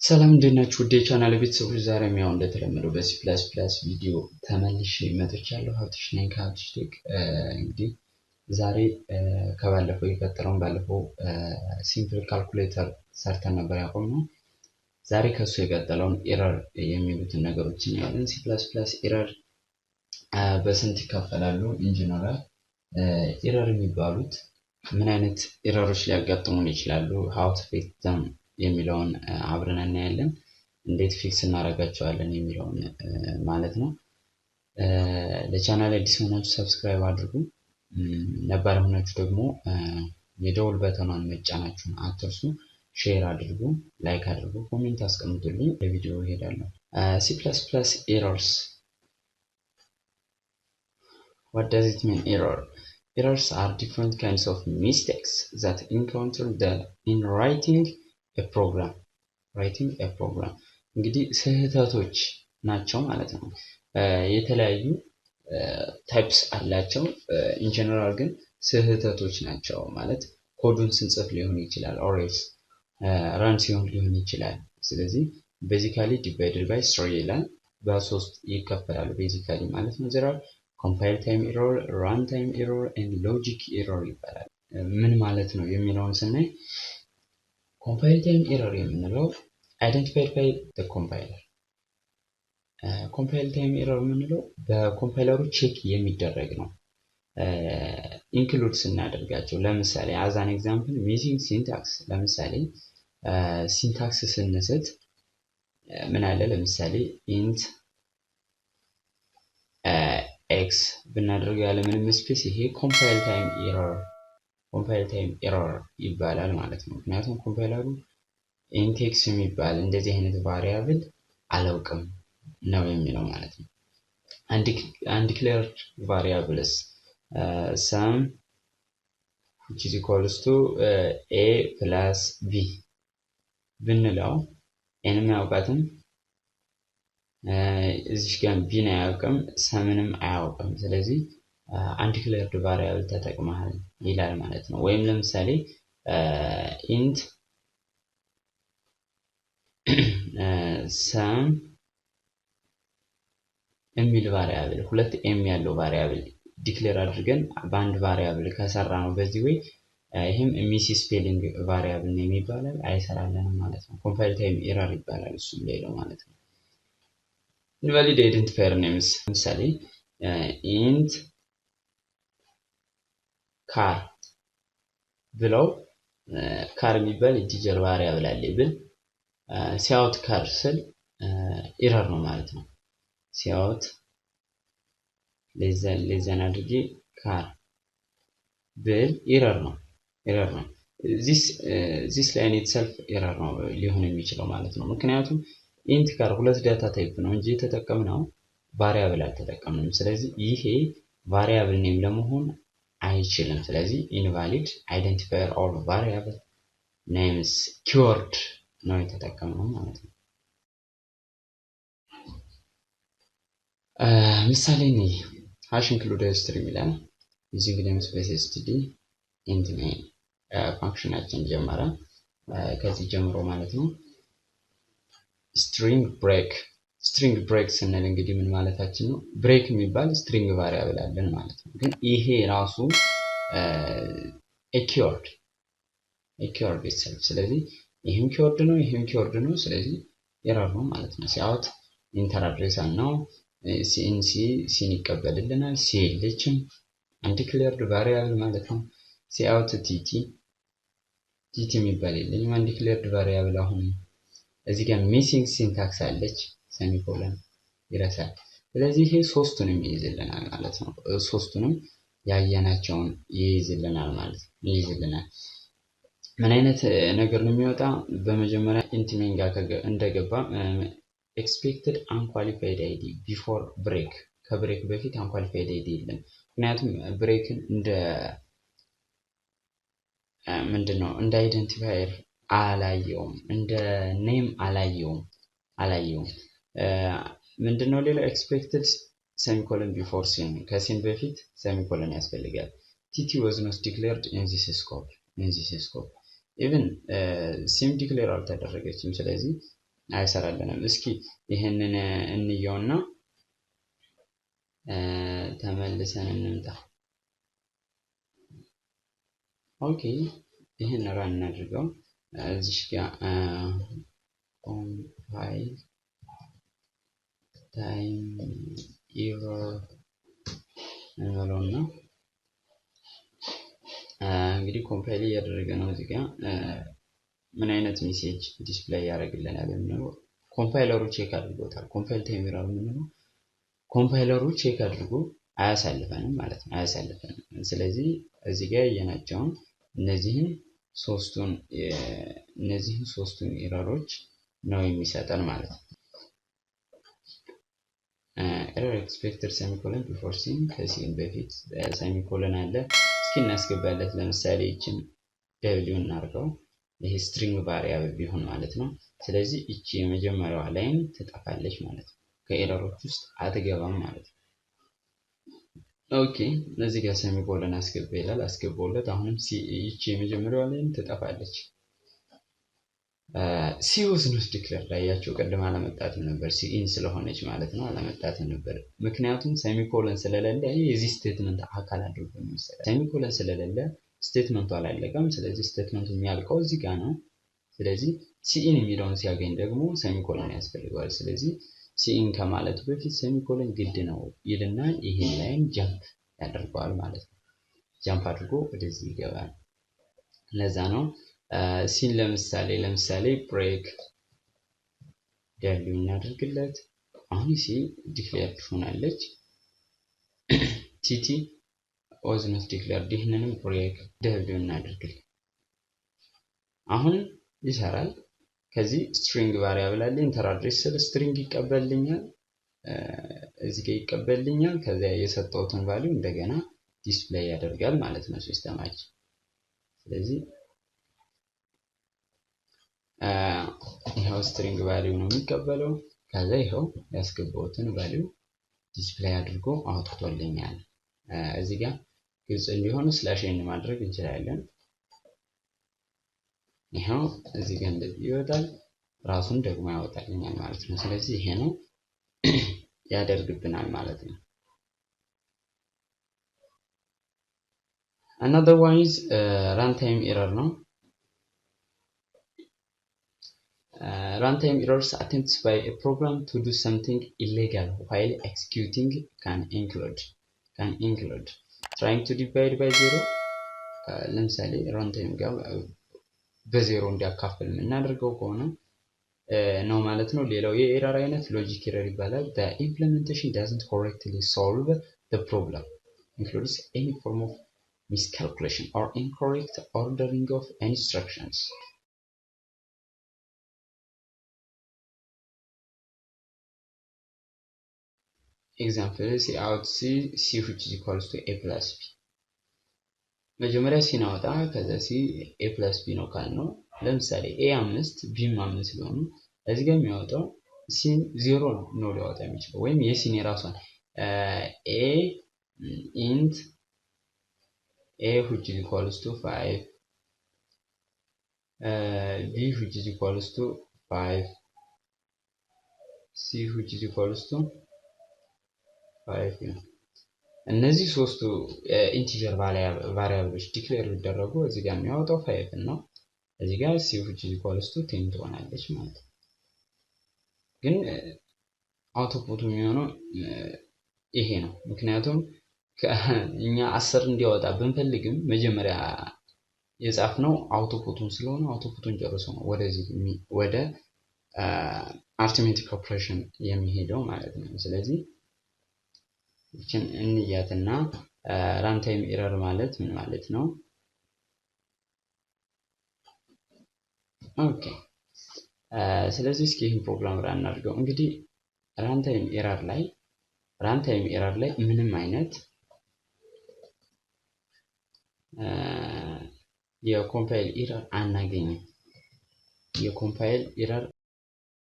ሰላም እንደናችሁ ወደ ቻናል ቤተሰቦች ዛሬም ያው እንደተለመደው በሲ ፕላስ ፕላስ ቪዲዮ ተመልሼ መጥቻለሁ። ሀብትሽ ነኝ ከሀብትሽ ቴክ። እንግዲህ ዛሬ ከባለፈው የቀጠለውን ባለፈው ሲምፕል ካልኩሌተር ሰርተን ነበር ያቆምነው። ዛሬ ከሱ የቀጠለውን ኤረር የሚሉትን ነገሮች እናያለን። ሲ ፕላስ ፕላስ ኤረር በስንት ይከፈላሉ? ኢንጂነራል ኤረር የሚባሉት ምን አይነት ኤረሮች ሊያጋጥሙን ይችላሉ? ሃው ቱ ፊክስ ዘም የሚለውን አብረን እናያለን። እንዴት ፊክስ እናደርጋቸዋለን የሚለውን ማለት ነው። ለቻናል አዲስ ሆናችሁ ሰብስክራይብ አድርጉ። ነባር ሆናችሁ ደግሞ የደውል በተኗን መጫናችሁን አትርሱ። ሼር አድርጉ፣ ላይክ አድርጉ፣ ኮሜንት አስቀምጡልኝ። ለቪዲዮ እሄዳለሁ። C++ errors. What does it mean, error? Errors are different kinds of mistakes that encounter in writing a program. እንግዲህ ስህተቶች ናቸው ማለት ነው። የተለያዩ ታይፕስ አላቸው። ኢን ጀነራል ግን ስህተቶች ናቸው ማለት ኮዱን ስንጽፍ ሊሆን ይችላል or else run ሲሆን ሊሆን ይችላል። ስለዚህ ቤዚካሊ ዲቫይድድ ባይ 3 ይላል። በሶስት ይከፈላሉ ቤዚካሊ ማለት ነው። there are compile time error, run time error and logic error ይባላል። ምን ማለት ነው የሚለውን ስናይ compile time error የምንለው identified by the compiler. compile time error የምንለው በኮምፓይለሩ ቼክ የሚደረግ ነው። ኢንክሉድ ስናደርጋቸው ለምሳሌ as an example missing syntax ለምሳሌ ሲንታክስ ስንስት ምን አለ ለምሳሌ int x ብናደርግ ያለ ምንም ስፔስ ይሄ compile time error ይባላል ማለት ነው። ምክንያቱም ኮምፓይለሩ int x የሚባል እንደዚህ አይነት ቫሪያብል አላውቅም ነው የሚለው ማለት ነው። undeclared variables sum which is equals to a plus b ብንለው n ያውቃትም እዚህ ጋር b ነው ያውቅም ሰምንም አያውቅም። ስለዚህ undeclared variable ተጠቅመሃል ይላል ማለት ነው። ወይም ለምሳሌ int sum የሚል ቫሪያብል ሁለት m ያለው ቫሪያብል ዲክሌር አድርገን በአንድ ቫሪያብል ከሰራ ነው በዚህ ወይ ይሄም ሚስ ስፔሊንግ ቫሪያብል ነው የሚባለው አይሰራልንም ማለት ነው። ኮምፓይል ታይም ኤረር ይባላል እሱም ሌላው ማለት ነው። invalid identifier names ለምሳሌ int car ብለው car የሚባል ኢንቲጀር ቫሪያብል አለ ብል ሲያውት car ስል ኤረር ነው ማለት ነው። ሲያውት ለዘን አድርጌ car ብል ኤረር ነው። this line itself ኤረር ነው ሊሆን የሚችለው ማለት ነው። ምክንያቱም int car ሁለት ዳታ ታይፕ ነው እንጂ የተጠቀምነው ቫሪያብል አልተጠቀምንም። ስለዚህ ይሄ ቫሪያብል ኔም ለመሆን አይችልም። ስለዚህ invalid identifier or variable names keyword ነው የተጠቀምነው ማለት ነው። ምሳሌ ነው hash include string ይላል using namespace std int main ፋንክሽናችን ጀመረ ከዚህ ጀምሮ ማለት ነው። string break ስንል እንግዲህ ምን ማለታችን ነው? break የሚባል string ቫሪያብል አለን ማለት ነው። ግን ይሄ ራሱ keyword itself ስለዚህ ይሄም keyword ነው ስለዚህ ኤረር ነው ማለት ነው። ሲያውት ኢንተር አድሬሳል ነው ሲኤንሲ ሲን ይቀበልልናል ሲልችም undeclared variable ማለት ነው። ሲአውት ቲቲ የሚባል የለኝም undeclared variable አሁን እዚህ ጋር missing syntax አለች ሴሚኮለን ይረሳል። ስለዚህ ይሄ ሶስቱንም ይይዝልናል ማለት ነው። ሶስቱንም ያየናቸውን ይይዝልናል ማለት ነው። ምን አይነት ነገር ነው የሚወጣ? በመጀመሪያ int main ጋር እንደገባ expected unqualified id before break ከብሬክ በፊት unqualified id የለም። ምክንያቱም ብሬክን እንደ ምንድነው እንደ አይደንቲፋየር አላየውም እንደ ኔም አላየውም ምንድነው ሌላ expected semicolon before sin ከሲን በፊት semicolon ያስፈልጋል። tt was not declared in this scope even sim declare አልተደረገችም። ስለዚህ አይሰራልንም። እስኪ ይሄንን እንየውና ተመልሰን እንምጣ። ኦኬ ይሄን ራን እናድርገው። እዚህ ጋር ኮምፓይል ታይም ኤረር እንበለውና እንግዲህ ኮምፓይል እያደረገ ነው። እዚህ ጋር ምን አይነት ሜሴጅ ዲስፕሌይ ያደርግልናል የሚለው ኮምፓይለሩ ቼክ አድርጎታል። ኮምፓይል ታይም ኤረር የምንለው ኮምፓይለሩ ቼክ አድርጎ አያሳልፈንም ማለት ነው፣ አያሳልፈንም። ስለዚህ እዚህ ጋር ያየናቸውን እነዚህን ሶስቱን ኤረሮች ነው የሚሰጠን ማለት ነው። ኤረር ኤክስፔክትድ ሴሚኮለን ቢፎር ሲን፣ ከሲን በፊት ሴሚኮለን አለ። እስኪ እናስገባለት። ለምሳሌ ይችን ደብሊው እናርገው። ይሄ ስትሪንግ ቫሪያብል ቢሆን ማለት ነው። ስለዚህ እቺ የመጀመሪያዋ ላይን ትጠፋለች ማለት ነው፣ ከኤረሮች ውስጥ አትገባም ማለት ነው። ኦኬ እዚህ ጋር ሴሚኮለን አስገባ ይላል። አስገባውለት። አሁንም ይቺ የመጀመሪያዋ ላይን ትጠፋለች። ሲ ዋዝ ኖት ዲክሌርድ ያያቸው ቅድም አለመጣትም ነበር፣ ሲኢን ስለሆነች ማለት ነው አለመጣትም ነበር። ምክንያቱም ሴሚኮለን ስለሌለ የዚህ ስቴትመንት አካል አድርጎ ነው የሚሰራ። ሴሚኮለን ስለሌለ ስቴትመንቱ አላለቀም። ስለዚህ ስቴትመንቱ የሚያልቀው እዚህ ጋር ነው። ስለዚህ ሲኢን የሚለውን ሲያገኝ ደግሞ ሴሚኮለን ያስፈልገዋል። ስለዚህ ሲኢን ከማለቱ በፊት ሴሚኮለን ግድ ነው ይልና ይሄን ላይን ጃምፕ ያደርገዋል ማለት ነው። ጃምፕ አድርጎ ወደዚህ ይገባል። ለዛ ነው ሲን ለምሳሌ ብሬክ ደብሊው እናደርግለት። አሁን ሲ ዲክሌርድ ሆናለች። ቲቲ ዋዝ ኖት ዲክሌርድ፣ ይህንንም ብሬክ ደብሊው እናደርግለት። አሁን ይሰራል። ከዚህ ስትሪንግ ቫሪያብል አለ። ኢንተር አድሬስ ስለ ስትሪንግ ይቀበልኛል፣ እዚህ ጋር ይቀበልኛል። ከዚያ የሰጠውትን ቫልዩ እንደገና ዲስፕሌይ ያደርጋል ማለት ነው ሲስተማችን። ስለዚህ ይሄው ስትሪንግ ቫልዩ ነው የሚቀበለው። ከዛ ይሄው ያስገባውትን ቫልዩ ዲስፕሌይ አድርጎ አውጥቶልኛል። እዚህ ጋር ግልጽ እንዲሆን ስላሽ ኤን ማድረግ እንችላለን። ይሄው እዚህ ጋር እንደዚህ ይወጣል፣ ራሱን ደግሞ ያወጣልኛል ማለት ነው። ስለዚህ ይሄ ነው ያደርግብናል ማለት ነው። another one is runtime error ነው። Runtime errors attempts by a program to do something illegal while executing can include trying to divide by zero። ለምሳሌ runtime ጋር በዜሮ እንዲያካፍል የምናደርገው ከሆነ ነው ማለት ነው። ሌላው የኤረር አይነት ሎጂክ ኤረር ይባላል። the implementation doesn't correctly solve the problem, includes any form of miscalculation or incorrect ordering of instructions. Example C out C which is equals to a plus b። መጀመሪያ ሲ ናወጣ፣ ከዛ ሲ a plus b ነው ካልነው፣ ለምሳሌ a 5 b 5 ቢሆኑ እዚህ ጋር የሚያወጣው ሲ 0 ነው ሊያወጣ የሚችለው፣ ወይም የሲን የራሷን a int a which is equals to 5 b which is equals to 5 c which is equals to 5 ነው። እነዚህ ሶስቱ ኢንቲጀር ቫሪያብሎች ዲክሌር ቢደረጉ እዚህ ጋር የሚያወጣው 5 ነው። እዚህ ጋር c which is equals to 10 ትሆናለች ማለት ነው። ግን አውትፑቱ የሚሆነው ይሄ ነው። ምክንያቱም እኛ 10 እንዲያወጣ ብንፈልግም መጀመሪያ የጻፍነው አውትፑቱን ስለሆነ አውትፑቱን ጨርሶ ነው ወደ አርትሜቲክ ኦፕሬሽን የሚሄደው ማለት ነው። ስለዚህ ይችን እንያትና ራንታይም ኤረር ማለት ምን ማለት ነው? ኦኬ ስለዚህ እስኪ ይህን ፕሮግራም ራን እናድርገው። እንግዲህ ራንታይም ኤረር ላይ ምንም አይነት የኮምፓይል ኤረር አናገኝም። የኮምፓይል ኤረር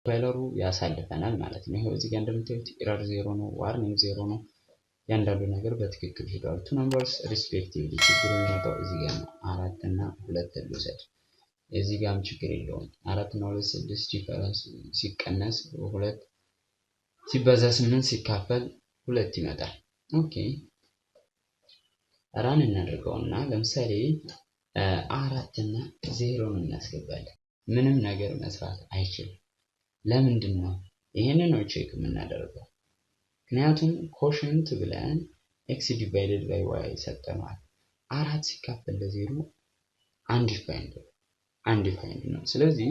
ኮምፓይለሩ ያሳልፈናል ማለት ነው። ይሄው እዚህ ጋር እንደምታዩት ኤረር 0 ነው፣ ዋርኒንግ 0 ነው። ያንዳንዱ ነገር በትክክል ሄዷል። ቱ ነምበርስ ሪስፔክቲቭሊ ችግሩ የሚመጣው እዚህ ጋር ነው። 4 እና 2 ልውሰድ። እዚህ ጋርም ችግር የለውም። 4 እና 2 6 ዲፈረንስ ሲቀነስ 2 ሲባዛ 8 ሲካፈል 2 ይመጣል። ኦኬ ራን እናድርገውና ለምሳሌ 4 እና 0 እናስገባለን። ምንም ነገር መስራት አይችልም። ለምንድን ነው? ይሄንን ነው ቼክ የምናደርገው። ምክንያቱም ኮሸንት ብለን ኤክስ ዲቫይድድ ባይ ዋይ ሰጠናል። 4 ሲካፈል ለ0 አንዲፋይንድ ነው። ስለዚህ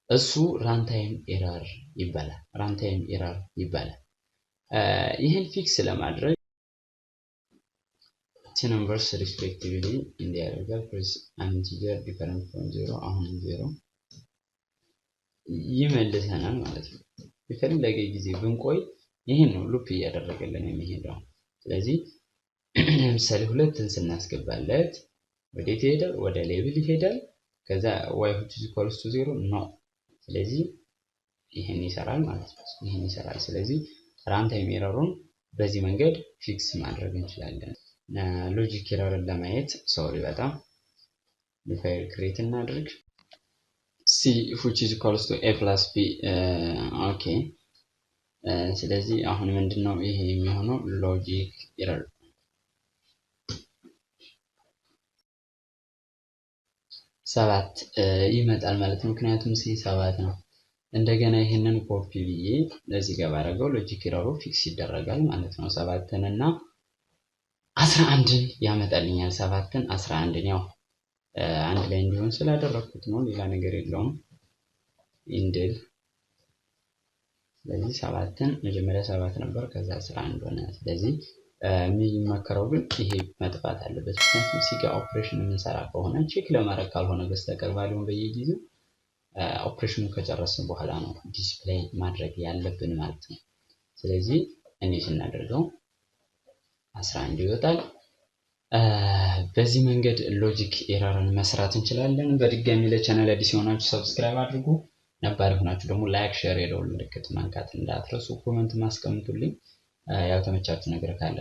እሱ ራንታይም ኤረር ይባላል። ይህን ፊክስ ለማድረግ ቲ ነምበርስ ሪስፔክቲቭሊ እንዲያደርጋል ፕሬስ አን ኢንቲጀር ዲፈረንት ፍሮም 0 አሁን 0 ይመልሰናል ማለት ነው። የፈለገ ጊዜ ብንቆይ ይሄን ነው ሉፕ እያደረገልን የሚሄደው። ስለዚህ ለምሳሌ 2ን ስናስገባለት ወዴት ይሄዳል? ወደ ሌብል ይሄዳል። ከዛ y which is equals to 0 ነው። ስለዚህ ይሄን ይሰራል ማለት ነው። ይሄን ይሰራል። ስለዚህ ራንታይም ኤረሩን በዚህ መንገድ ፊክስ ማድረግ እንችላለን። ሎጂክ ኤረርን ለማየት ሶሪ በጣም ፋይል ክሬት እናድርግ። c which is equals to a plus b ኦኬ። ስለዚህ አሁን ምንድነው ይሄ የሚሆነው? ሎጂክ ኤረር 7 ይመጣል ማለት ነው። ምክንያቱም c 7 ነው። እንደገና ይሄንን ኮፒ ብዬ ለዚህ ጋር ባደረገው ሎጂክ ኤረሩ ፊክስ ይደረጋል ማለት ነው። 7ን እና 11ን ያመጣልኛል። 7ን 11ን ያው አንድ ላይ እንዲሆን ስላደረኩት ነው፣ ሌላ ነገር የለውም። ኢንድል ስለዚህ 7ን መጀመሪያ 7 ነበር፣ ከዛ 11 ሆነ። ስለዚህ የሚመከረው ግን ይሄ መጥፋት አለበት። ምክንያቱም ሲጋ ኦፕሬሽን የምንሰራ ከሆነ ቼክ ለማድረግ ካልሆነ በስተቀር ቫልዩን በየጊዜው ኦፕሬሽኑ ከጨረስን በኋላ ነው ዲስፕሌይ ማድረግ ያለብን ማለት ነው። ስለዚህ እንዴት እናደርገው? 11 ይወጣል። በዚህ መንገድ ሎጂክ ኤረርን መስራት እንችላለን። በድጋሚ ለቻናል አዲስ የሆናችሁ ሰብስክራይብ አድርጉ፣ ነባር የሆናችሁ ደግሞ ላይክ፣ ሼር፣ የደወል ምልክት መንካት እንዳትረሱ። ኮሜንት ማስቀምጡልኝ። ያልተመቻችሁ ነገር ካለ